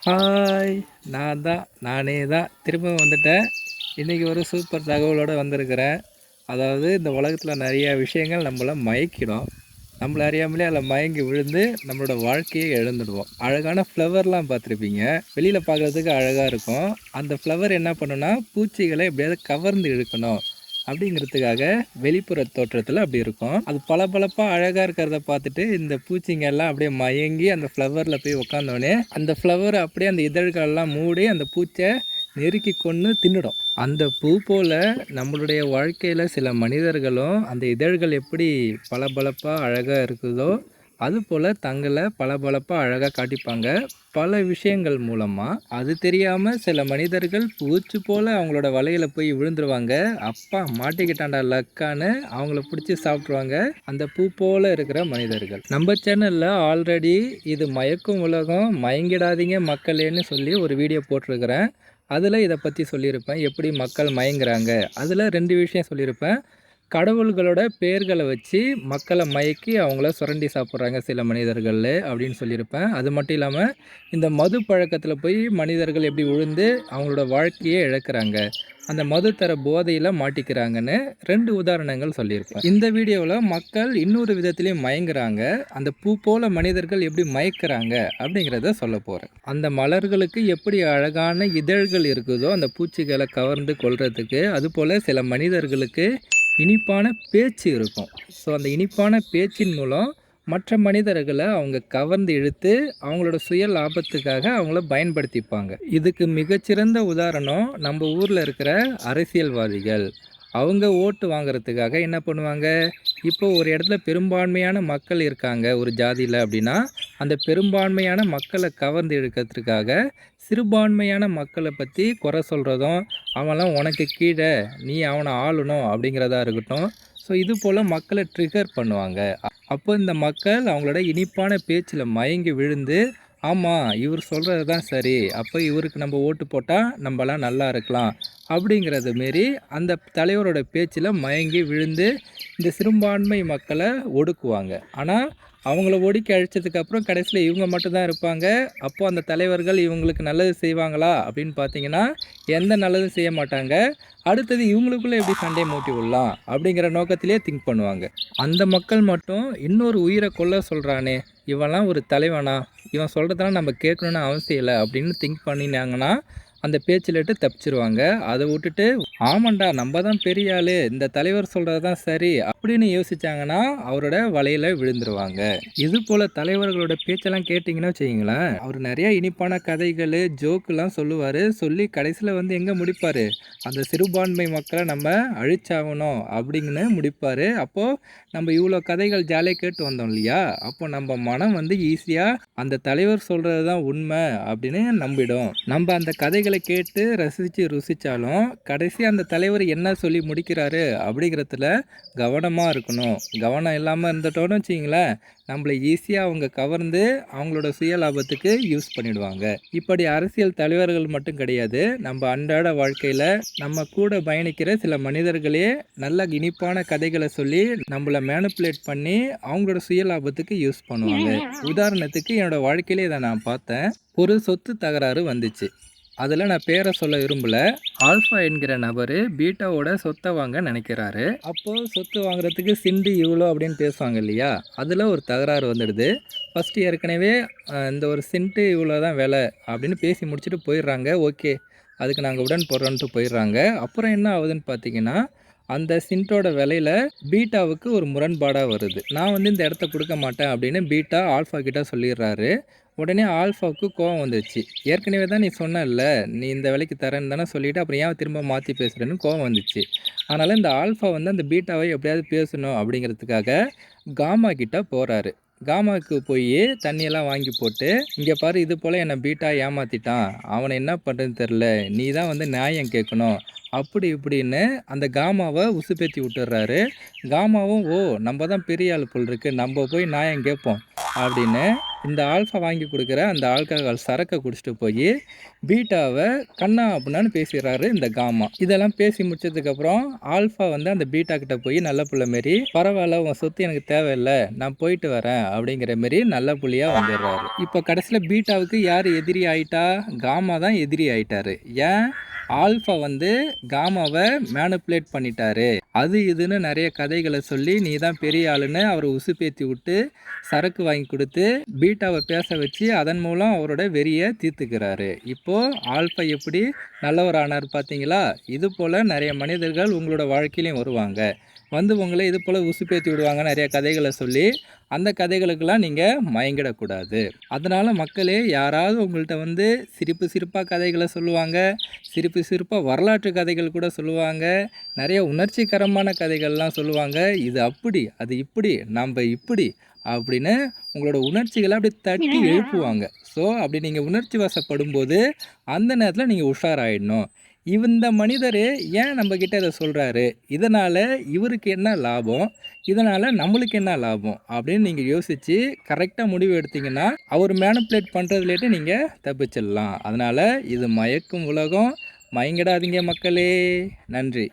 Hi! நானே தான் திரும்பவும் வந்துட்டேன். இன்றைக்கி ஒரு சூப்பர் தகவலோடு வந்திருக்கிறேன். அதாவது இந்த உலகத்தில் நிறைய விஷயங்கள் நம்மளை மயக்கிடும். நம்மளை அறியாமலே அதில் மயங்கி விழுந்து நம்மளோட வாழ்க்கையை இழந்துடுவோம். அழகான ஃப்ளவர்லாம் பார்த்துருப்பீங்க. வெளியில் பார்க்குறதுக்கு அழகாக இருக்கும். அந்த ஃப்ளவர் என்ன பண்ணுன்னா, பூச்சிகளை எப்படியாவது கவர்ந்து இழுக்கணும் அப்படிங்கிறதுக்காக வெளிப்புற தோற்றத்தில் அப்படி இருக்கும். அது பளபளப்பாக அழகாக இருக்கிறத பார்த்துட்டு இந்த பூச்சிங்க எல்லாம் அப்படியே மயங்கி அந்த ஃப்ளவரில் போய் உட்காந்தோடனே அந்த ஃப்ளவர் அப்படியே அந்த இதழ்களெல்லாம் மூடி அந்த பூச்சை நெருக்கி கொண்டு தின்னுடும். அந்த பூ போல் நம்மளுடைய வாழ்க்கையில் சில மனிதர்களும் அந்த இதழ்கள் எப்படி பளபளப்பாக அழகாக இருக்குதோ அதுபோல் தங்களை பளபளப்பாக அழகாக காட்டிப்பாங்க பல விஷயங்கள் மூலமாக. அது தெரியாமல் சில மனிதர்கள் பூச்சி போல் அவங்களோட வலையில் போய் விழுந்துருவாங்க. அப்பா மாட்டிக்கிட்டாண்டா லக்கான்னு அவங்கள பிடிச்சி சாப்பிட்ருவாங்க அந்த பூ போல் இருக்கிற மனிதர்கள். நம்ம சேனலில் ஆல்ரெடி இது மயக்கும் உலகம், மயங்கிடாதீங்க மக்களேன்னு சொல்லி ஒரு வீடியோ போட்டிருக்கிறேன். அதில் இதை பற்றி சொல்லியிருப்பேன், எப்படி மக்கள் மயங்குறாங்க. அதில் 2 விஷயம் சொல்லியிருப்பேன். கடவுள்களோட பேர்களை வச்சு மக்களை மயக்கி அவங்கள சுரண்டி சாப்பிட்றாங்க சில மனிதர்கள் அப்படின்னு சொல்லியிருப்பேன். அது மட்டும் இல்லாமல் இந்த மது பழக்கத்தில் போய் மனிதர்கள் எப்படி விழுந்து அவங்களோட வாழ்க்கையே இழக்கிறாங்க, அந்த மது தர போதையில் மாட்டிக்கிறாங்கன்னு 2 உதாரணங்கள் சொல்லியிருப்பேன். இந்த வீடியோவில் மக்கள் இன்னொரு விதத்துலேயும் மயங்குறாங்க, அந்த பூ போல மனிதர்கள் எப்படி மயக்கிறாங்க அப்படிங்கிறத சொல்ல போகிறேன். அந்த மலர்களுக்கு எப்படி அழகான இதழ்கள் இருக்குதோ அந்த பூச்சிகளை கவர்ந்து கொள்றதுக்கு, அதுபோல் சில மனிதர்களுக்கு இனிப்பான பேச்சு இருக்கும். ஸோ அந்த இனிப்பான பேச்சின் மூலம் மற்ற மனிதர்களை அவங்க கவர்ந்து இழுத்து அவங்களோட சுய லாபத்துக்காக அவங்கள பயன்படுத்திப்பாங்க. இதுக்கு மிகச்சிறந்த உதாரணம் நம்ம ஊரில் இருக்கிற அரசியல்வாதிகள். அவங்க ஓட்டு வாங்குறதுக்காக என்ன பண்ணுவாங்க, இப்போ ஒரு இடத்துல பெரும்பான்மையான மக்கள் இருக்காங்க ஒரு ஜாதியில் அப்படின்னா, அந்த பெரும்பான்மையான மக்களை கவர்ந்து இழுக்கிறதுக்காக சிறுபான்மையான மக்களை பற்றி குறை சொல்கிறதும், அவன்லாம் உனக்கு கீழே நீ அவனை ஆளணும் அப்படிங்கிறதா இருக்கட்டும். ஸோ இது போல் மக்களை ட்ரிகர் பண்ணுவாங்க. அப்போ இந்த மக்கள் அவங்களோட இனிப்பான பேச்சில் மயங்கி விழுந்து, ஆமாம் இவர் சொல்கிறது தான் சரி, அப்போ இவருக்கு நம்ம ஓட்டு போட்டால் நம்மலாம் நல்லா இருக்கலாம் அப்படிங்கிறது மாரி அந்த தலைவரோட பேச்சில் மயங்கி விழுந்து இந்த சிறுபான்மை மக்களை ஒடுக்குவாங்க. ஆனால் அவங்கள ஒடுக்கி அழிச்சதுக்கப்புறம் கடைசியில் இவங்க மட்டும்தான் இருப்பாங்க. அப்போது அந்த தலைவர்கள் இவங்களுக்கு நல்லது செய்வாங்களா அப்படின்னு பார்த்தீங்கன்னா எந்த நல்லதும் செய்ய மாட்டாங்க. அடுத்தது இவங்களுக்குள்ளே எப்படி சண்டையை மூட்டி விடலாம் அப்படிங்கிற நோக்கத்திலே திங்க் பண்ணுவாங்க. அந்த மக்கள் மட்டும் இன்னொரு உயிரை கொல்ல சொல்கிறானே, இவன்லாம் ஒரு தலைவனா, இவன் சொல்கிறதெல்லாம் நம்ம கேட்கணுன்னு அவசியம் இல்லை அப்படின்னு திங்க் பண்ணினாங்கன்னா அந்த பேச்சிலிட்டு தப்பிச்சிருவாங்க. அதை விட்டுட்டு ஆமாண்டா நம்ம தான் பெரிய ஆள், இந்த தலைவர் சொல்கிறது தான் சரி அப்படின்னு யோசிச்சாங்கன்னா அவரோட வலையில் விழுந்துருவாங்க. இது போல் தலைவர்களோட பேச்செல்லாம் கேட்டிங்கன்னா வச்சுக்கிங்களேன், அவர் நிறைய இனிப்பான கதைகள் ஜோக்கெலாம் சொல்லுவார். சொல்லி கடைசியில் வந்து எங்கே முடிப்பார், அந்த சிறுபான்மை மக்களை நம்ம அழிச்சாகணும் அப்படிங்கன்னு முடிப்பார். அப்போது நம்ம இவ்வளோ கதைகள் ஜாலியாக கேட்டு வந்தோம் இல்லையா, அப்போ நம்ம மனம் வந்து ஈஸியாக அந்த தலைவர் சொல்கிறது தான் உண்மை அப்படின்னு நம்பிடும். நம்ம அந்த கதைகளை கேட்டு ரசித்து ருசித்தாலும் கடைசி அந்த தலைவர் என்ன சொல்லி முடிக்கிறாரு அப்படிங்கிறதுல கவனமாக இருக்கணும். கவனம் இல்லாமல் இருந்துட்டோன்னு வச்சிங்களேன், நம்மளை ஈஸியாக அவங்க கவர்ந்து அவங்களோட சுய லாபத்துக்கு யூஸ் பண்ணிடுவாங்க. இப்படி அரசியல் தலைவர்கள் மட்டும் கிடையாது, நம்ம அன்றாட வாழ்க்கையில் நம்ம கூட பயணிக்கிற சில மனிதர்களே நல்ல இனிப்பான கதைகளை சொல்லி நம்மளை மேனிப்புலேட் பண்ணி அவங்களோட சுய லாபத்துக்கு யூஸ் பண்ணுவாங்க. உதாரணத்துக்கு என்னோட வாழ்க்கையிலே இதை நான் பார்த்தேன். ஒரு சொத்து தகராறு வந்துச்சு. அதில் நான் பேரை சொல்ல விரும்பலை. ஆல்ஃபா என்கிற நபர் பீட்டாவோட சொத்தை வாங்க நினைக்கிறாரு. அப்போது சொத்து வாங்குறதுக்கு சிண்டு இவ்வளோ அப்படின்னு பேசுவாங்க இல்லையா, அதில் ஒரு தகராறு வந்துடுது. ஃபஸ்ட்டு ஏற்கனவே இந்த ஒரு சிண்டு இவ்வளோ தான் விலை அப்படின்னு பேசி முடிச்சுட்டு போயிடுறாங்க. ஓகே அதுக்கு நாங்கள் உடன் போடுறோன்ட்டு போயிடுறாங்க. அப்புறம் என்ன ஆகுதுன்னு பார்த்தீங்கன்னா, அந்த சிண்டோட விலையில் பீட்டாவுக்கு ஒரு முரண்பாடாக வருது. நான் வந்து இந்த இடத்த கொடுக்க மாட்டேன் அப்படின்னு பீட்டா ஆல்ஃபா கிட்ட சொல்லிடுறாரு. உடனே ஆல்ஃபாவுக்கு கோவம் வந்துடுச்சு. ஏற்கனவே தான் நீ சொன்னல நீ இந்த விலைக்கு தரேன்னு தானே சொல்லிவிட்டு அப்புறம் ஏன் திரும்ப மாற்றி பேசுகிறேன்னு கோவம் வந்துச்சு. அதனால் இந்த ஆல்ஃபா வந்து அந்த பீட்டாவை எப்படியாவது பேசணும் அப்படிங்கிறதுக்காக காமா கிட்ட போகிறாரு. காமாவுக்கு போய் தண்ணியெல்லாம் வாங்கி போட்டு, இங்கே பாரு இது போல் என்னை பீட்டா ஏமாற்றிட்டான், அவனை என்ன பண்ணுறதுன்னு தெரில, நீ தான் வந்து நியாயம் கேட்கணும் அப்படி இப்படின்னு அந்த காமாவை உசுப்பேற்றி விட்டுறாரு. காமாவும் ஓ நம்ம தான் பெரிய ஆள் போல் இருக்கு, நம்ம போய் நியாயம் கேட்போம் அப்படின்னு இந்த ஆல்ஃபா வாங்கி கொடுக்குற அந்த ஆல்கஹால் சரக்கை குடிச்சிட்டு போய் பீட்டாவை கண்ணா அப்படின்னான்னு பேசிடுறாரு இந்த காமா. இதெல்லாம் பேசி முடிச்சதுக்கப்புறம் ஆல்ஃபா வந்து அந்த பீட்டா கிட்ட போய் நல்ல புள்ள மாரி, பரவாயில்ல உன் சொத்து எனக்கு தேவையில்லை, நான் போயிட்டு வரேன் அப்படிங்கிற மாரி நல்ல புள்ளியா வந்துடுறாரு. இப்போ கடைசியில் பீட்டாவுக்கு யார் எதிரி ஆயிட்டா? காமா தான் எதிரி ஆயிட்டாரு. ஏன்? ஆல்ஃபா வந்து காமாவை மேனிப்புலேட் பண்ணிட்டாரு, அது இதுன்னு நிறைய கதைகளை சொல்லி நீ தான் பெரிய ஆளுன்னு அவரை உசுப்பேத்தி விட்டு சரக்கு வாங்கி கொடுத்து பீட்டாவை பேச வச்சு அதன் மூலம் அவரோட வெறியை தீர்த்துக்கிறாரு. இப்போ ஆல்ஃபா எப்படி நல்லவர் ஆனார் பார்த்தீங்களா? இது போல் நிறைய மனிதர்கள் உங்களோட வாழ்க்கையிலையும் வருவாங்க, வந்து உங்களை இது போல் உசுப்பேற்றி விடுவாங்க நிறைய கதைகளை சொல்லி. அந்த கதைகளுக்கெல்லாம் நீங்கள் மயங்கிடக்கூடாது. அதனால் மக்களே, யாராவது உங்கள்கிட்ட வந்து சிரிப்பு சிரிப்பாக கதைகளை சொல்லுவாங்க, சிரிப்பு சிரிப்பாக வரலாற்று கதைகள் கூட சொல்லுவாங்க, நிறைய உணர்ச்சிகரமான கதைகள்லாம் சொல்லுவாங்க. இது அப்படி, அது இப்படி, நம்ம இப்படி அப்படின்னு உங்களோட உணர்ச்சிகளை அப்படி தட்டி எழுப்புவாங்க. ஸோ அப்படி நீங்கள் உணர்ச்சி வசப்படும்போது அந்த நேரத்தில் நீங்கள் உஷாராயிடணும். இந்த மனிதர் ஏன் நம்மக்கிட்ட இதை சொல்கிறாரு, இதனால் இவருக்கு என்ன லாபம், இதனால் நம்மளுக்கு என்ன லாபம் அப்படின்னு நீங்கள் யோசித்து கரெக்டாக முடிவு எடுத்தீங்கன்னா அவர் மேனிப்புலேட் பண்ணுறதுலேட்டு நீங்கள் தப்பிச்சிடலாம். அதனால் இது மயக்கும் உலகம், மயங்கிடாதீங்க மக்களே. நன்றி.